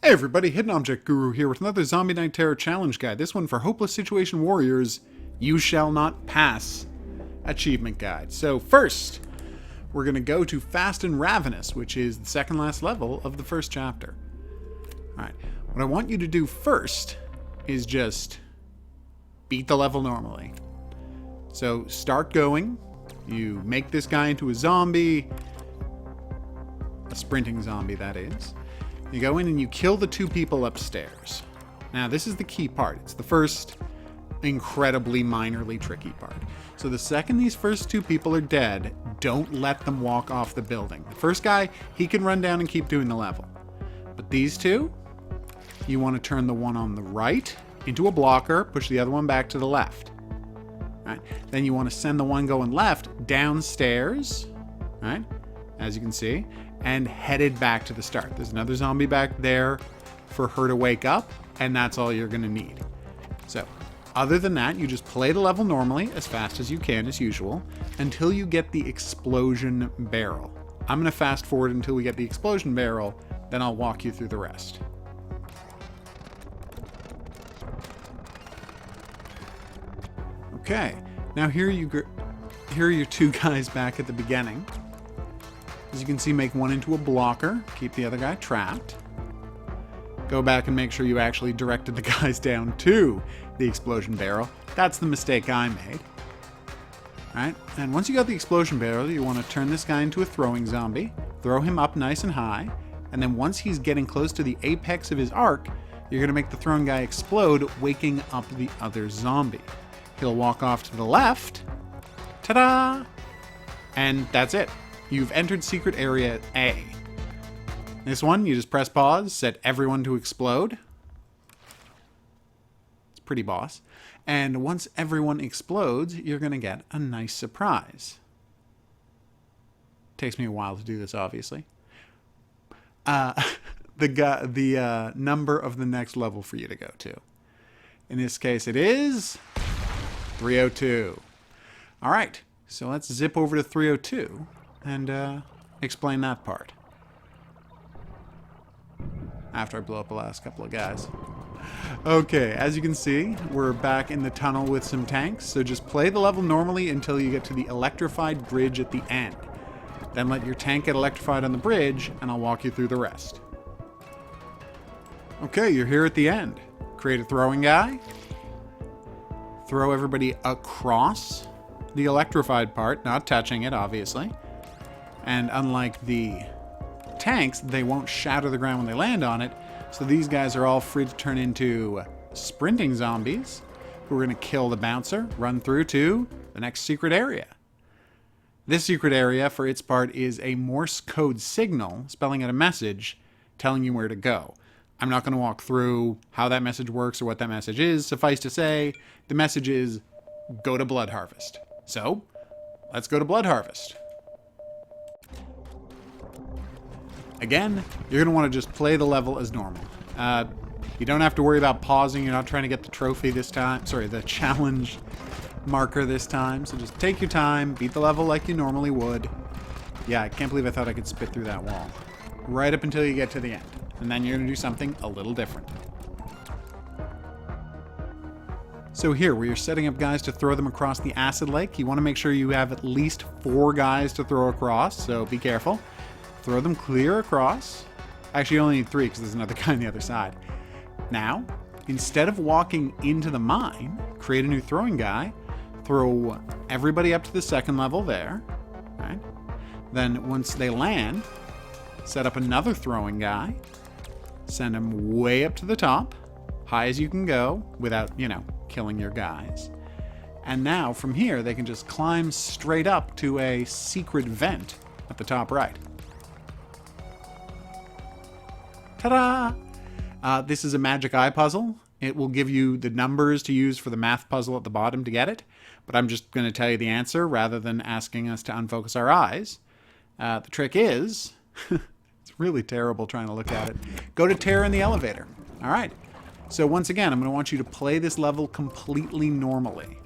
Hey everybody, Hidden Object Guru here with another Zombie Night Terror Challenge Guide. This one for Hopeless Situation Warriors, You Shall Not Pass Achievement Guide. So first, we're going to go to Fast and Ravenous, which is the second last level of the first chapter. Alright, what I want you to do first is just beat the level normally. So start going, you make this guy into a zombie, a sprinting zombie that is. You go in and you kill the two people upstairs. Now, this is the key part. It's the first incredibly minorly tricky part. So the second these first two people are dead, don't let them walk off the building. The first guy, he can run down and keep doing the level. But these two, you want to turn the one on the right into a blocker, push the other one back to the left. Right? Then you want to send the one going left downstairs, right? As you can see, and headed back to the start. There's another zombie back there for her to wake up, and that's all you're going to need. So, other than that, you just play the level normally, as fast as you can, as usual, until you get the explosion barrel. I'm going to fast forward until we get the explosion barrel, then I'll walk you through the rest. Okay, now here are your two guys back at the beginning. As you can see, make one into a blocker, keep the other guy trapped. Go back and make sure you actually directed the guys down to the explosion barrel. That's the mistake I made. Alright, and once you got the explosion barrel, you want to turn this guy into a throwing zombie, throw him up nice and high, and then once he's getting close to the apex of his arc, you're going to make the throwing guy explode, waking up the other zombie. He'll walk off to the left, ta-da, and that's it. You've entered secret area A. This one, you just press pause, set everyone to explode. It's pretty boss. And once everyone explodes, you're going to get a nice surprise. Takes me a while to do this, obviously. The number of the next level for you to go to. In this case, it is 302. All right, so let's zip over to 302. And explain that part. After I blow up the last couple of guys. Okay, as you can see, we're back in the tunnel with some tanks. So just play the level normally until you get to the electrified bridge at the end. Then let your tank get electrified on the bridge, and I'll walk you through the rest. Okay, you're here at the end. Create a throwing guy. Throw everybody across the electrified part, not touching it, obviously. And unlike the tanks, they won't shatter the ground when they land on it. So these guys are all free to turn into sprinting zombies who are going to kill the bouncer, run through to the next secret area. This secret area, for its part, is a Morse code signal spelling out a message telling you where to go. I'm not going to walk through how that message works or what that message is. Suffice to say, the message is go to Blood Harvest. So, let's go to Blood Harvest. Again, you're going to want to just play the level as normal. You don't have to worry about pausing. You're not trying to get the trophy this time. Sorry, the challenge marker this time. So just take your time, beat the level like you normally would. Yeah, I can't believe I thought I could spit through that wall. Right up until you get to the end. And then you're going to do something a little different. So here, where you're setting up guys to throw them across the acid lake, you want to make sure you have at least 4 guys to throw across, so be careful. Throw them clear across. Actually, you only need 3 because there's another guy on the other side. Now, instead of walking into the mine, create a new throwing guy. Throw everybody up to the second level there. Right? Then once they land, set up another throwing guy. Send them way up to the top, high as you can go, without, killing your guys. And now, from here, they can just climb straight up to a secret vent at the top right. Ta-da! This is a magic eye puzzle. It will give you the numbers to use for the math puzzle at the bottom to get it, but I'm just going to tell you the answer rather than asking us to unfocus our eyes. The trick is, it's really terrible trying to look at it, go to Terror in the elevator. All right, so once again, I'm going to want you to play this level completely normally.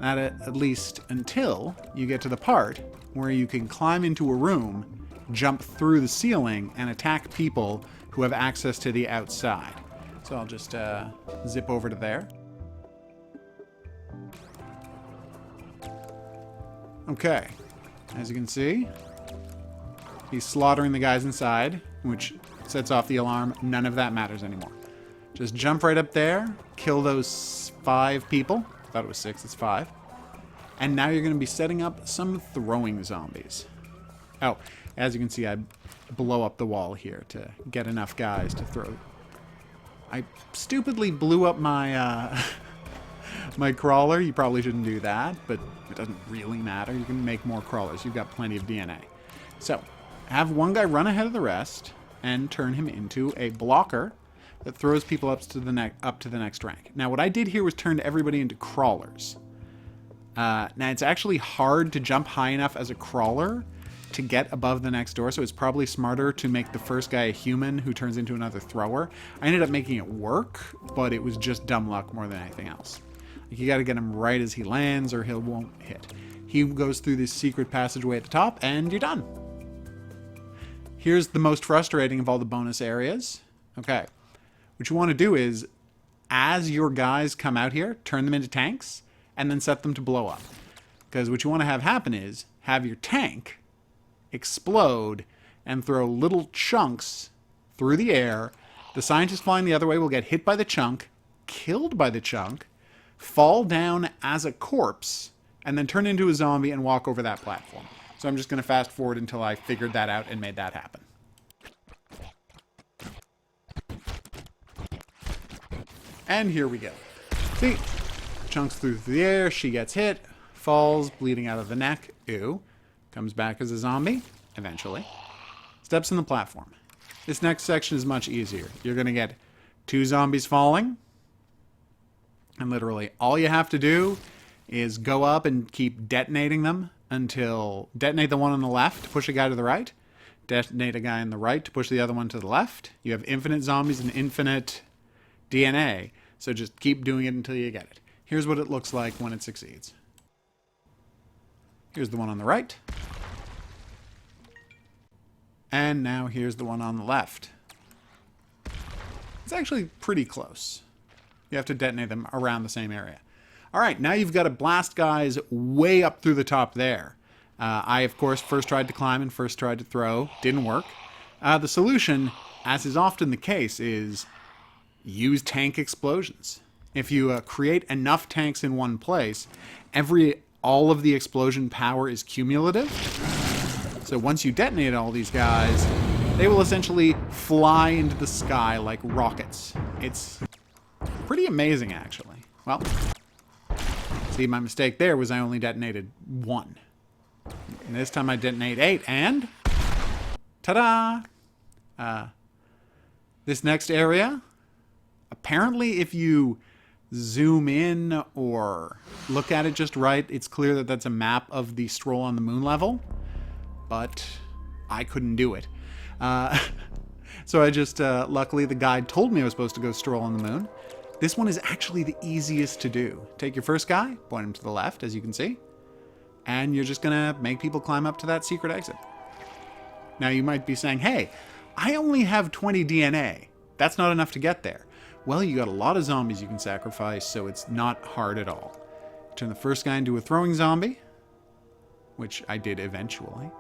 At least until you get to the part where you can climb into a room, jump through the ceiling, and attack people who who have access to the outside. So I'll just zip over to there. Okay, as you can see, he's slaughtering the guys inside, which sets off the alarm. None of that matters anymore. Just jump right up there, kill those 5 people. I thought it was 6, it's 5. And now you're going to be setting up some throwing zombies. Oh, as you can see, I blow up the wall here to get enough guys to throw. I stupidly blew up my my crawler. You probably shouldn't do that, but it doesn't really matter. You can make more crawlers. You've got plenty of DNA. So, have one guy run ahead of the rest and turn him into a blocker that throws people up to the next rank. Now, what I did here was turn everybody into crawlers. Now, it's actually hard to jump high enough as a crawler to get above the next door, so it's probably smarter to make the first guy a human who turns into another thrower. I ended up making it work, but it was just dumb luck more than anything else. Like, you got to get him right as he lands or he won't hit. He goes through this secret passageway at the top, and you're done. Here's the most frustrating of all the bonus areas. Okay. What you want to do is, as your guys come out here, turn them into tanks, and then set them to blow up. Because what you want to have happen is, have your tank explode and throw little chunks through the air. The scientist flying the other way will get hit by the chunk, killed by the chunk, fall down as a corpse, and then turn into a zombie and walk over that platform. So I'm just going to fast forward until I figured that out and made that happen. And here we go. See? Chunks through the air, she gets hit, falls, bleeding out of the neck. Ew. Comes back as a zombie, eventually. Steps in the platform. This next section is much easier. You're going to get 2 zombies falling. And literally all you have to do is go up and keep detonating them until... Detonate the one on the left to push a guy to the right. Detonate a guy on the right to push the other one to the left. You have infinite zombies and infinite DNA. So just keep doing it until you get it. Here's what it looks like when it succeeds. Here's the one on the right. And now here's the one on the left. It's actually pretty close. You have to detonate them around the same area. All right, now you've got to blast guys way up through the top there. I, of course, first tried to climb and first tried to throw. Didn't work. The solution, as is often the case, is use tank explosions. If you create enough tanks in one place, all of the explosion power is cumulative. So once you detonate all these guys, they will essentially fly into the sky like rockets. It's pretty amazing, actually. Well, see, my mistake there was I only detonated 1. And this time I detonate 8, and ta-da! This next area, apparently if you zoom in or look at it just right, it's clear that that's a map of the Stroll on the Moon level, but I couldn't do it. So I just, luckily the guide told me I was supposed to go Stroll on the Moon. This one is actually the easiest to do. Take your first guy, point him to the left, as you can see, and you're just gonna make people climb up to that secret exit. Now you might be saying, hey, I only have 20 DNA. That's not enough to get there. Well, you got a lot of zombies you can sacrifice, so it's not hard at all. Turn the first guy into a throwing zombie, which I did eventually.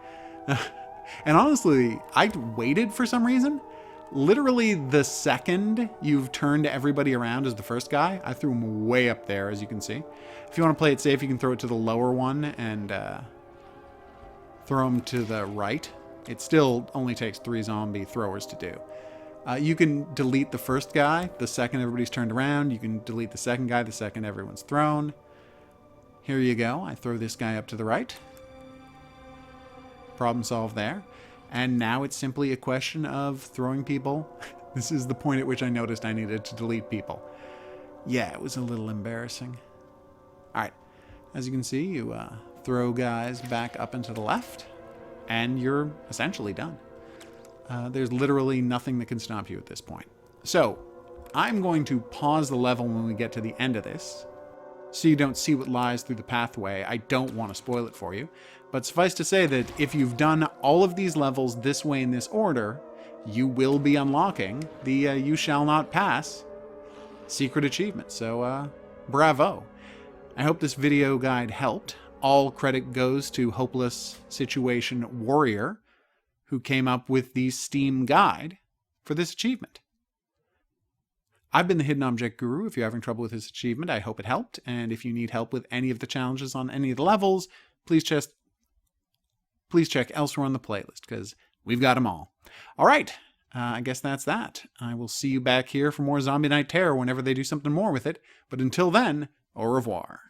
And honestly, I waited for some reason. Literally the second you've turned everybody around as the first guy, I threw him way up there, as you can see. If you want to play it safe, you can throw it to the lower one and throw him to the right. It still only takes 3 zombie throwers to do. You can delete the first guy the second everybody's turned around. You can delete the second guy the second everyone's thrown. Here you go. I throw this guy up to the right. Problem solved there. And now it's simply a question of throwing people. This is the point at which I noticed I needed to delete people. Yeah, it was a little embarrassing. All right. As you can see, you throw guys back up and to the left, and you're essentially done. There's literally nothing that can stop you at this point. So, I'm going to pause the level when we get to the end of this, so you don't see what lies through the pathway. I don't want to spoil it for you. But suffice to say that if you've done all of these levels this way in this order, you will be unlocking the You Shall Not Pass secret achievement. So, bravo. I hope this video guide helped. All credit goes to Hopeless Situation Warrior, who came up with the Steam guide for this achievement. I've been the Hidden Object Guru. If you're having trouble with this achievement, I hope it helped. And if you need help with any of the challenges on any of the levels, please check elsewhere on the playlist, because we've got them all. All right, I guess that's that. I will see you back here for more Zombie Night Terror whenever they do something more with it. But until then, au revoir.